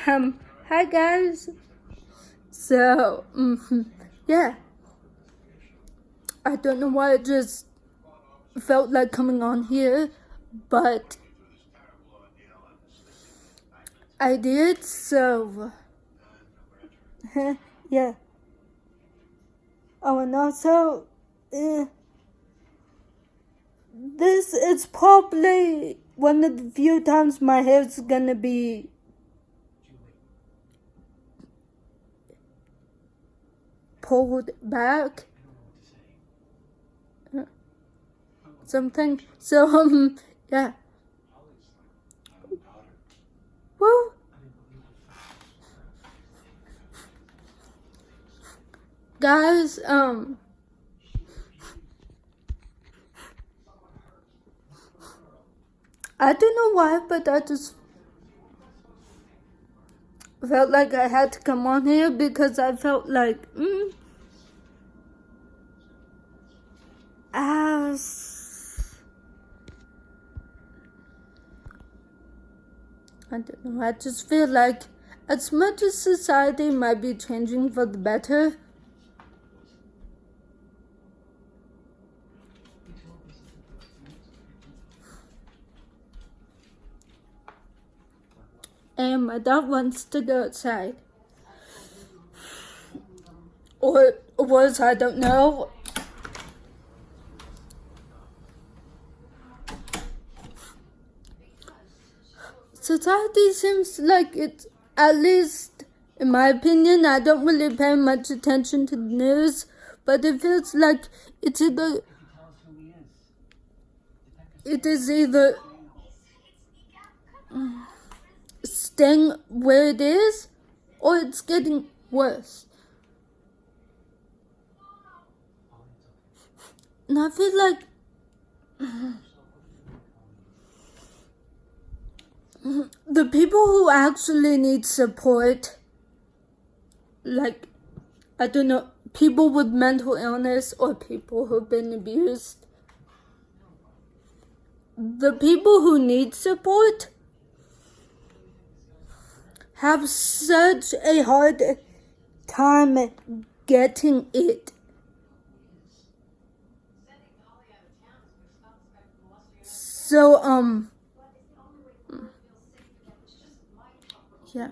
Hi guys. So, yeah. I don't know why I just felt like coming on here, but I did, so, yeah. Oh, and also, this is probably one of the few times my hair's gonna be pulled back. Something. So, yeah. Woo! Guys, I don't know why, but I just felt like I had to come on here because I felt like, I don't know, I just feel like as much as society might be changing for the better, and my dog wants to go outside. Or was, I don't know. Society seems like it's, at least in my opinion, I don't really pay much attention to the news, but it feels like it is either staying where it is or it's getting worse. And I feel like the people who actually need support, like, I don't know, people with mental illness or people who've been abused, the people who need support have such a hard time getting it. So, yeah.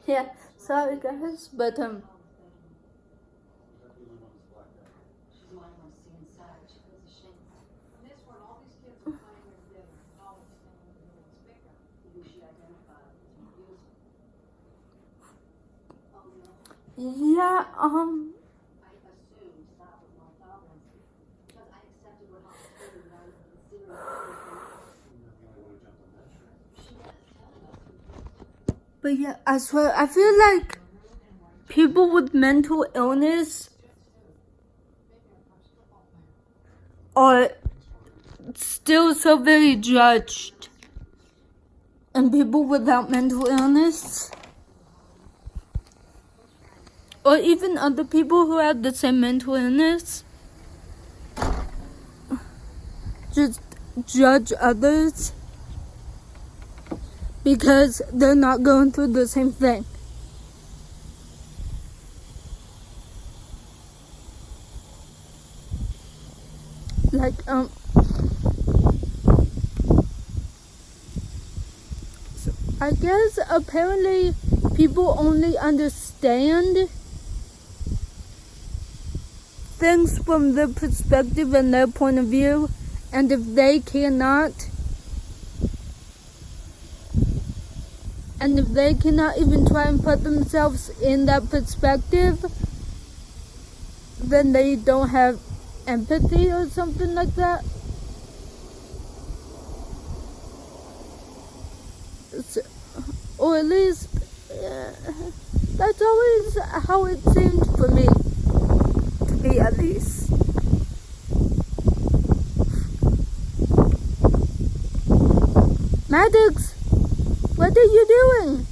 Yeah, sorry guys, but yeah, but yeah, I swear, I feel like people with mental illness are still so very judged. And people without mental illness, or even other people who have the same mental illness, just judge others because they're not going through the same thing. Like, so I guess apparently people only understand things from their perspective and their point of view, and if they cannot even try and put themselves in that perspective, then they don't have empathy or something like that. So, or at least that's always how it seemed for me to be, at least. Maddox, what are you doing?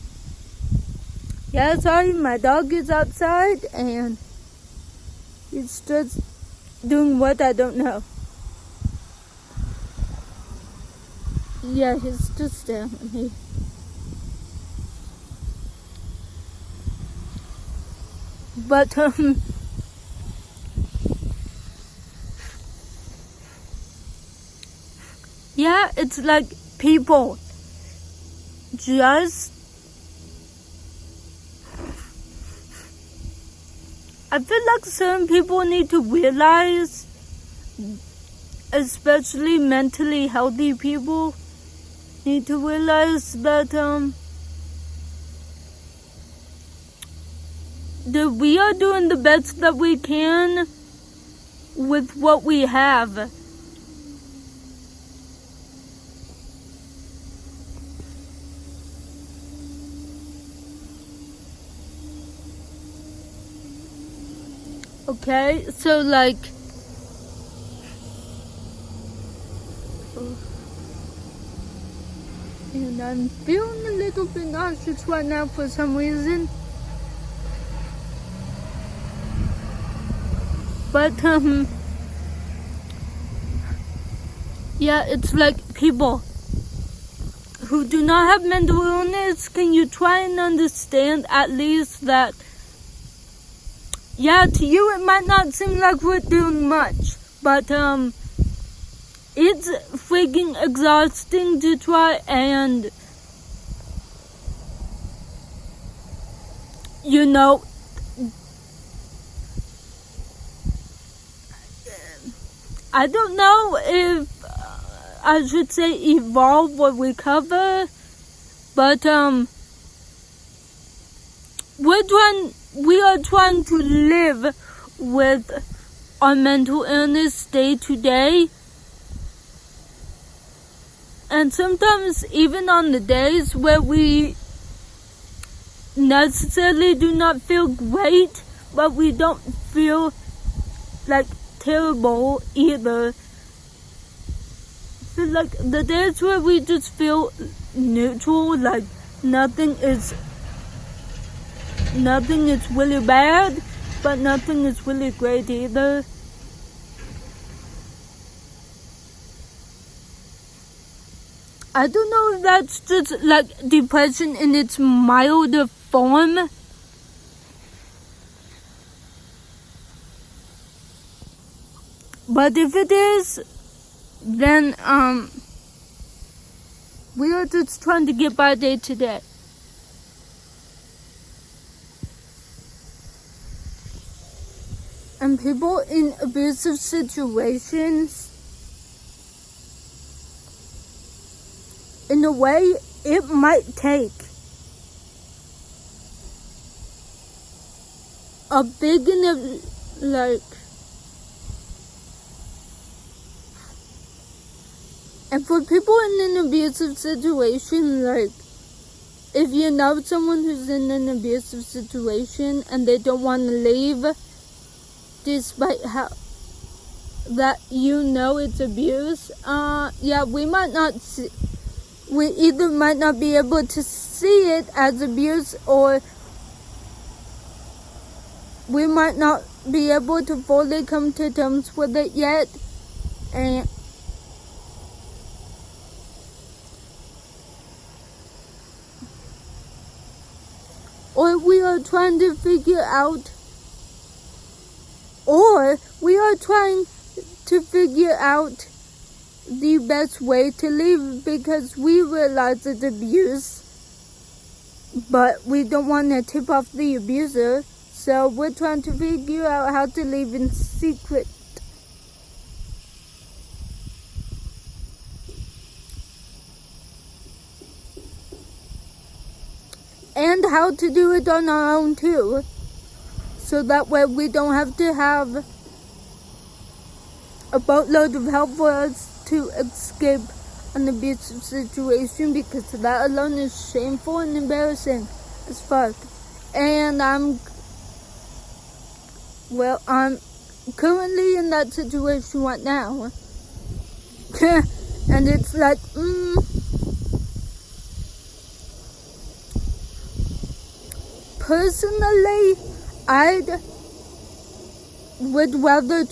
Yeah, sorry, my dog is outside and he's just doing what I don't know. Yeah, he's just staring at me. But, yeah, it's like people just, I feel like certain people need to realize, especially mentally healthy people, need to realize that, that we are doing the best that we can with what we have. Okay, so like, and I'm feeling a little bit nauseous right now for some reason. But, yeah, it's like people who do not have mental illness. Can you try and understand at least that, yeah, to you it might not seem like we're doing much, but, it's freaking exhausting to try and, you know, I don't know if I should say evolve or recover, but we are trying to live with our mental illness day to day. And sometimes even on the days where we necessarily do not feel great, but we don't feel like terrible either. I feel like the days where we just feel neutral, like nothing is really bad, but nothing is really great either. I don't know if that's just like depression in its milder form. But if it is, then we are just trying to get by day to day. And people in abusive situations, in a way, it might take a big enough, like, and for people in an abusive situation, like, if you know someone who's in an abusive situation and they don't want to leave, despite how that you know it's abuse, yeah, we either might not be able to see it as abuse, or we might not be able to fully come to terms with it yet, and or we are trying to figure out the best way to leave, because we realize it's abuse, but we don't want to tip off the abuser, so we're trying to figure out how to leave in secret. And how to do it on our own too, so that way we don't have to have a boatload of help for us to escape an abusive situation, because that alone is shameful and embarrassing as fuck. And I'm currently in that situation right now. And it's like, personally, I'd rather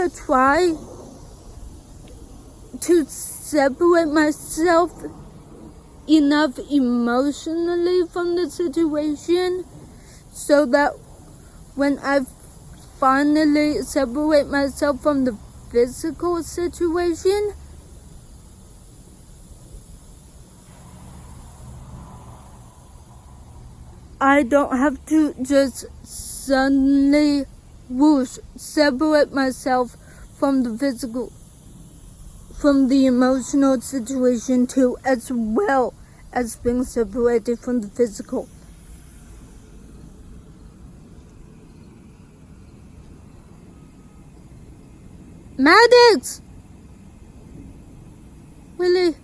try to separate myself enough emotionally from the situation so that when I finally separate myself from the physical situation, I don't have to just suddenly separate myself from the physical, from the emotional situation too, as well as being separated from the physical. Maddox! Really?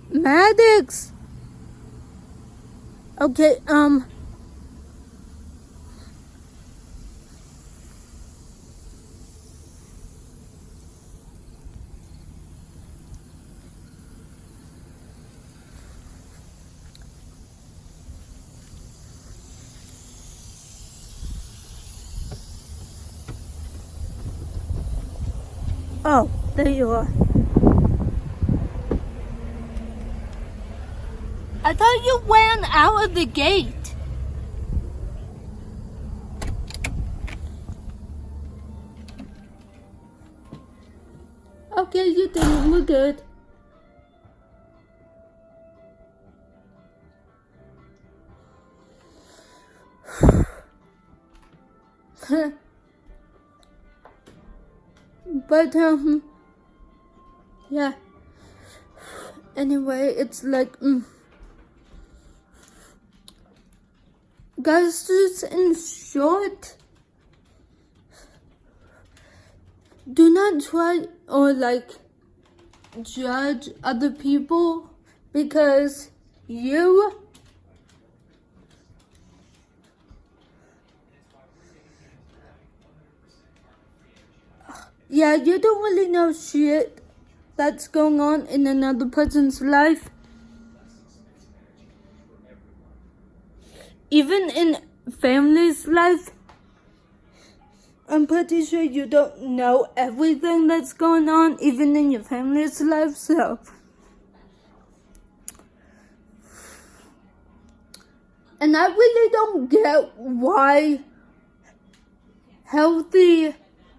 Maddox! Okay, oh, there you are. I thought you ran out of the gate. Okay, you didn't. We're good. But, yeah. Anyway, it's like, guys, just in short, do not try or judge other people because you don't really know shit that's going on in another person's life. Even in family's life, I'm pretty sure you don't know everything that's going on, even in your family's life, so. And I really don't get why healthy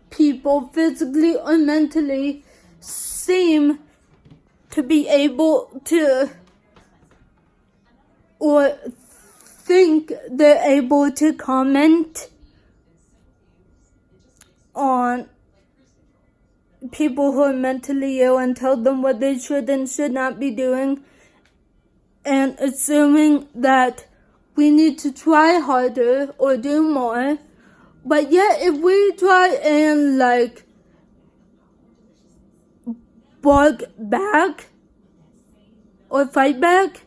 people, physically or mentally, seem to be able to, or think they're able to comment on people who are mentally ill and tell them what they should and should not be doing, and assuming that we need to try harder or do more. But yet, if we try and bark back or fight back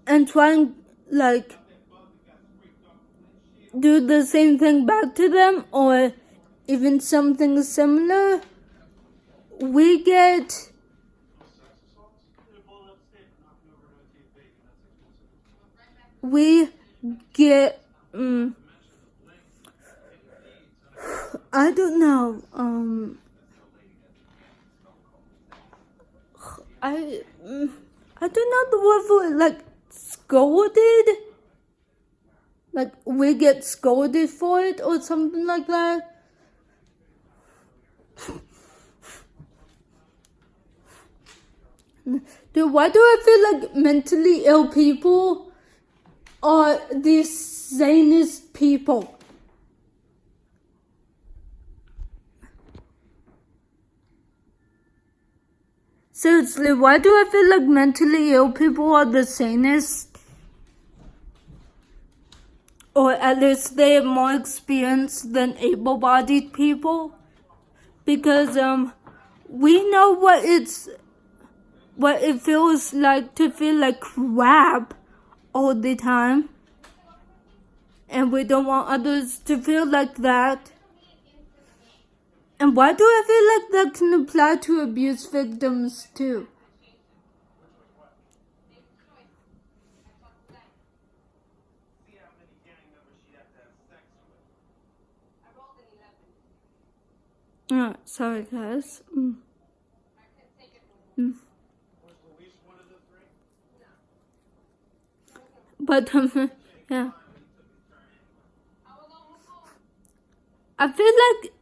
and try and do the same thing back to them or even something similar, we get I don't know, I don't know the word for it, scolded? We get scolded for it or something like that. Dude, why do I feel like mentally ill people are the sanest people? Seriously, why do I feel like mentally ill people are the sanest? or at least they have more experience than able-bodied people, because we know what it feels like to feel like crap all the time, and we don't want others to feel like that. And why do I feel like that can apply to abuse victims too? Sorry guys. But yeah, I feel like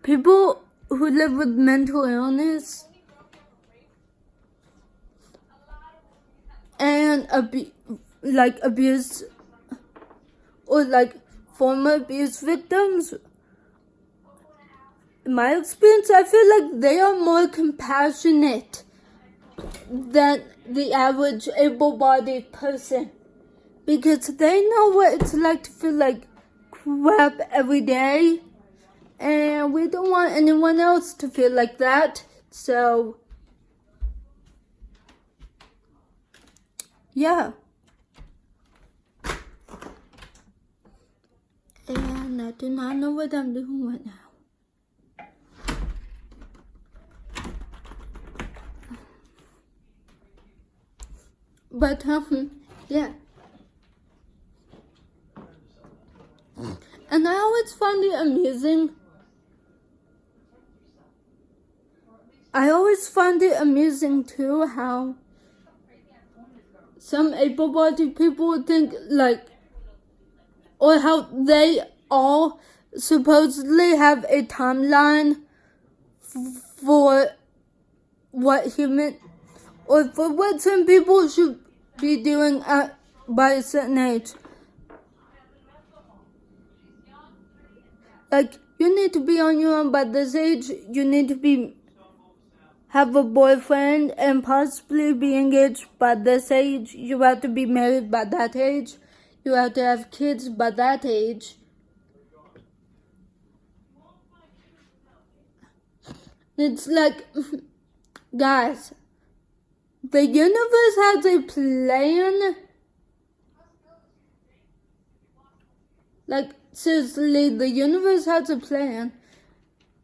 people who live with mental illness and abuse or like former abuse victims, in my experience, I feel like they are more compassionate than the average able-bodied person, because they know what it's like to feel like crap every day, and we don't want anyone else to feel like that. So yeah. And I do not know what I'm doing right now. But yeah. And I always find it amusing. I always find it amusing too how some able-bodied people think like, or how they all supposedly have a timeline for what some people should be doing by a certain age. Like, you need to be on your own by this age. You need to have a boyfriend and possibly be engaged by this age. You have to be married by that age. You have to have kids by that age. It's like, guys, the universe has a plan. Like, seriously, the universe has a plan.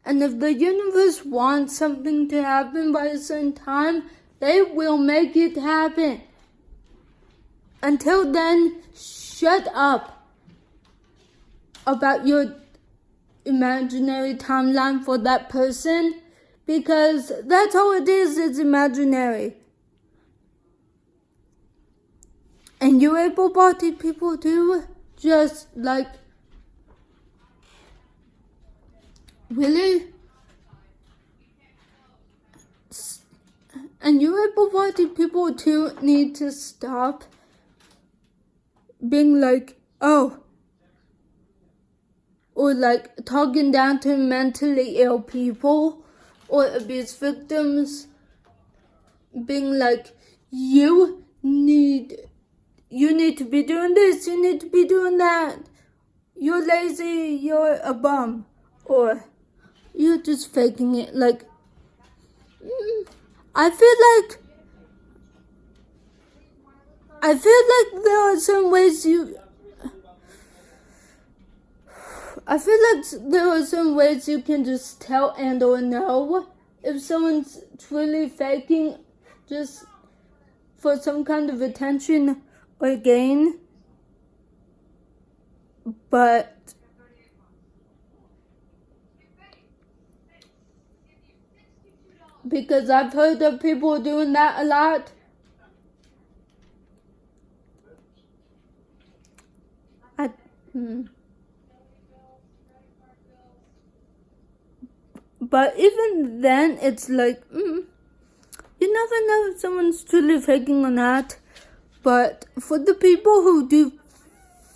And if the universe wants something to happen by a certain time, they will make it happen. Until then, shut up about your imaginary timeline for that person, because that's all it is, it's imaginary. And you able-bodied people too, just like, really? And you able-bodied people too need to stop being like, oh, or like talking down to mentally ill people or abuse victims, being like, you need to be doing this, you need to be doing that, you're lazy, you're a bum, or you're just faking it. Like, I feel like there are some ways you can just tell and or know if someone's truly faking just for some kind of attention or gain. But because I've heard of people doing that a lot, but even then, it's like, you never know if someone's truly faking or not. But for the people who do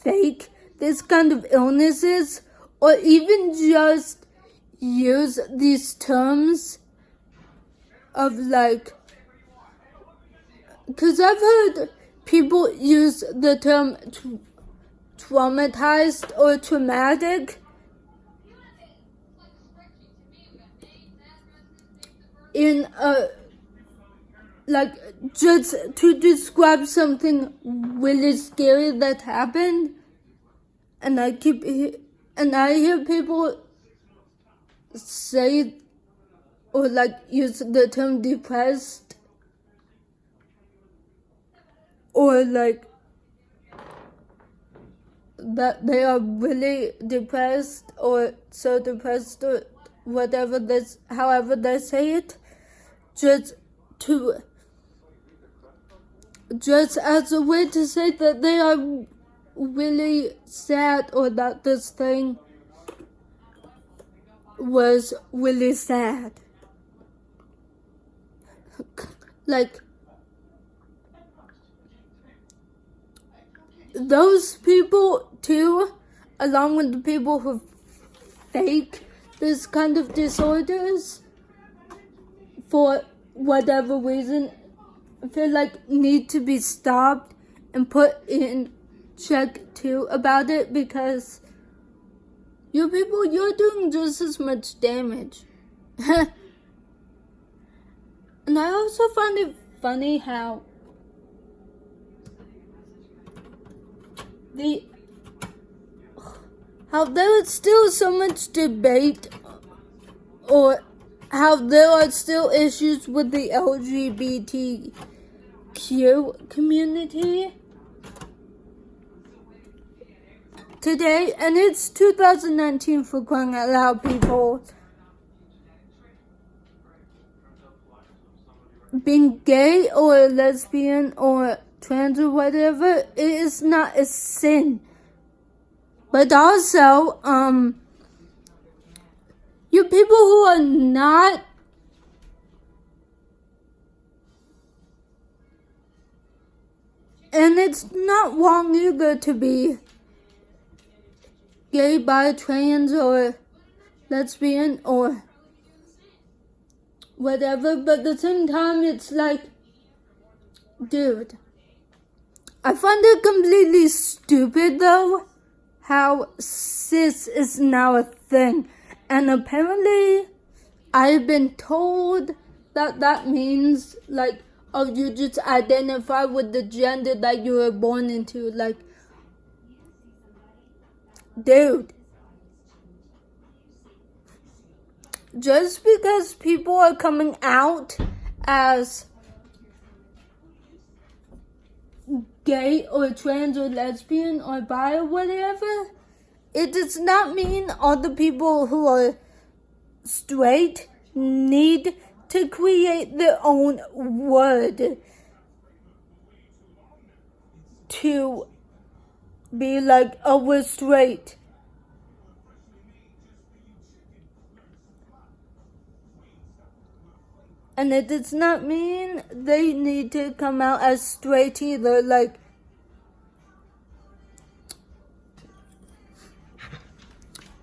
fake this kind of illnesses, or even just use these terms of like, because I've heard people use the term traumatized or traumatic in just to describe something really scary that happened, and I hear people say or use the term depressed, or that they are really depressed or so depressed or whatever however they say it, just as a way to say that they are really sad, or that this thing was really sad. Those people too, along with the people who fake this kind of disorders for whatever reason, feel need to be stopped and put in check too about it, because you people, you're doing just as much damage. And I also find it funny how there is still so much debate, or how there are still issues with the LGBTQ community today, and it's 2019, for crying out loud, people. Being gay or lesbian or trans or whatever, it is not a sin. But also, you people who are not and it's not wrong either to be gay, bi, trans, or lesbian, or whatever, but at the same time, it's dude, I find it completely stupid, though, how cis is now a thing. And apparently, I've been told that means, you just identify with the gender that you were born into. Dude, just because people are coming out as gay or trans or lesbian or bi or whatever, it does not mean all the people who are straight need to create their own word to be oh, we're straight. And it does not mean they need to come out as straight either.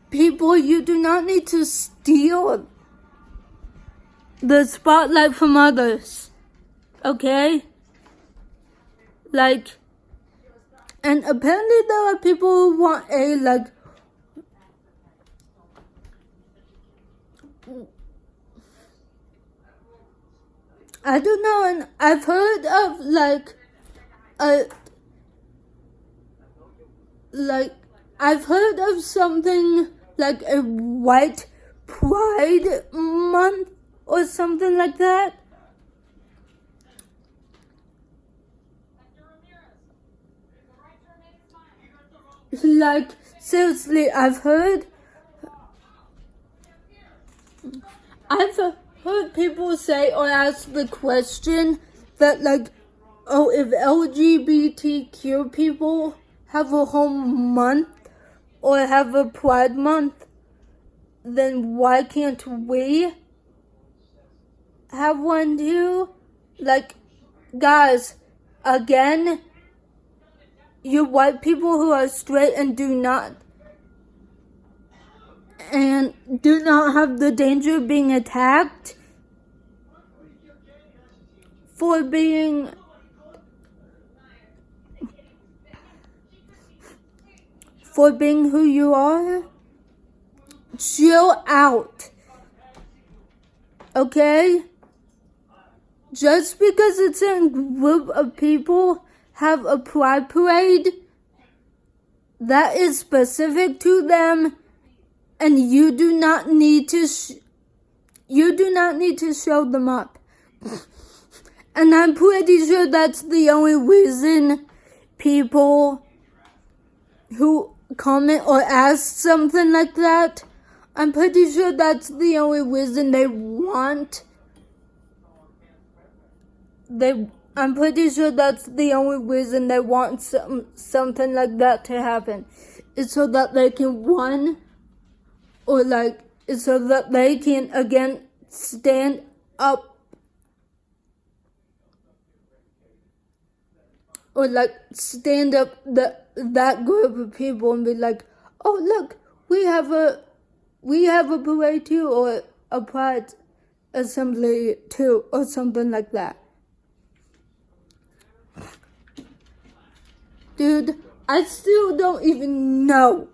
People, you do not need to steal the spotlight from others. Okay? And apparently there are people who want I don't know, and I've heard of I've heard of something like a white pride month or something like that. Seriously, I've heard people say or ask the question that oh, if LGBTQ people have a whole month or have a pride month, then why can't we have one too? Guys, again, you white people who are straight and do not have the danger of being attacked for being for being who you are, chill out. Okay? Just because it's a group of people have a pride parade that is specific to them, and you do not need to show them up. And I'm pretty sure that's the only reason people who comment or ask something like that, I'm pretty sure that's the only reason they want. I'm pretty sure that's the only reason they want something like that to happen. It's so that they can run, or it's so that they can again stand up, or stand up that group of people and be like, oh look, we have a parade too, or a pride assembly too, or something like that. Dude, I still don't even know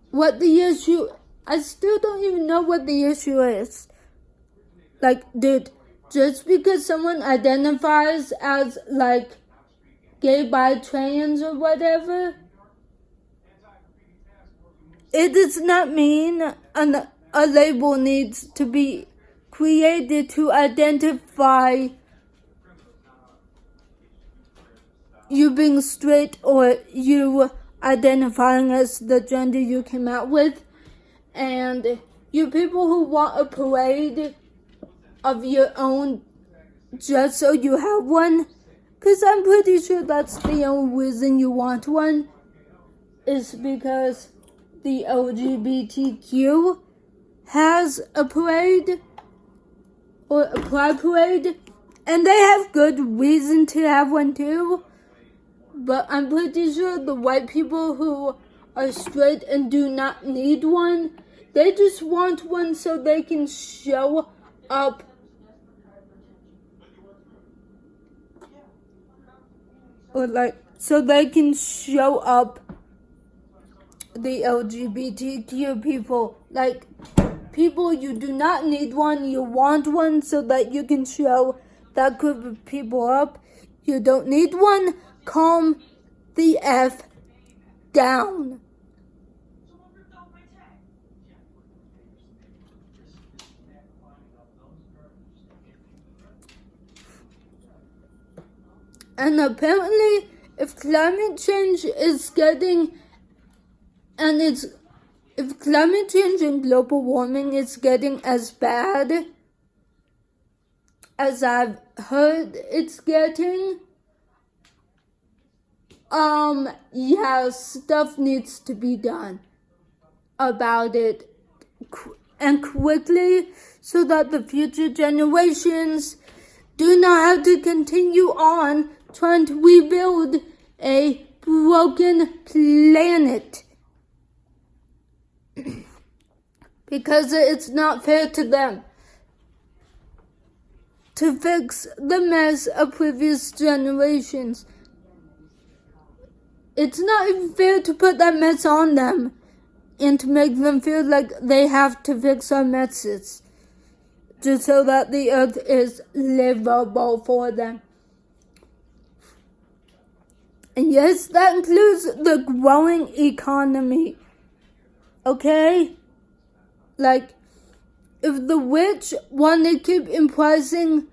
what the issue. I still don't even know what the issue is. Dude, just because someone identifies as gay, bi, trans, or whatever, it does not mean a label needs to be created to identify you being straight, or you identifying as the gender you came out with. And you people who want a parade of your own just so you have one, because I'm pretty sure that's the only reason you want one, is because the LGBTQ has a parade, or a pride parade, and they have good reason to have one too. But I'm pretty sure the white people who are straight and do not need one, they just want one so they can show up so they can show up the LGBTQ people. People, you do not need one, you want one so that you can show that group of people up. You don't need one, calm the F down. And apparently, if climate change is if climate change and global warming is getting as bad as I've heard it's getting, stuff needs to be done about it, and quickly, so that the future generations do not have to continue on trying to rebuild a broken planet. Because it's not fair to them to fix the mess of previous generations. It's not even fair to put that mess on them and to make them feel like they have to fix our messes just so that the earth is livable for them. And yes, that includes the growing economy. Okay? If the rich want to keep increasing,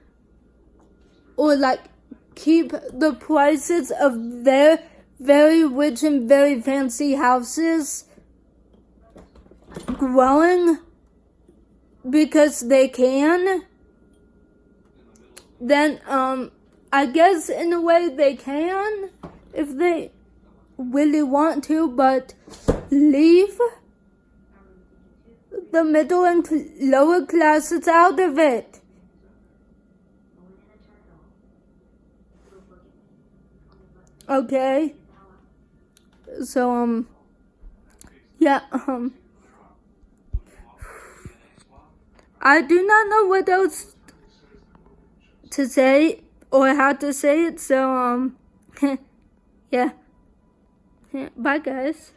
or keep the prices of their very rich and very fancy houses growing because they can, then I guess in a way they can if they really want to, but leave the middle and lower classes out of it. Okay? So, I do not know what else to say. or how to say it. So, yeah. Bye, guys.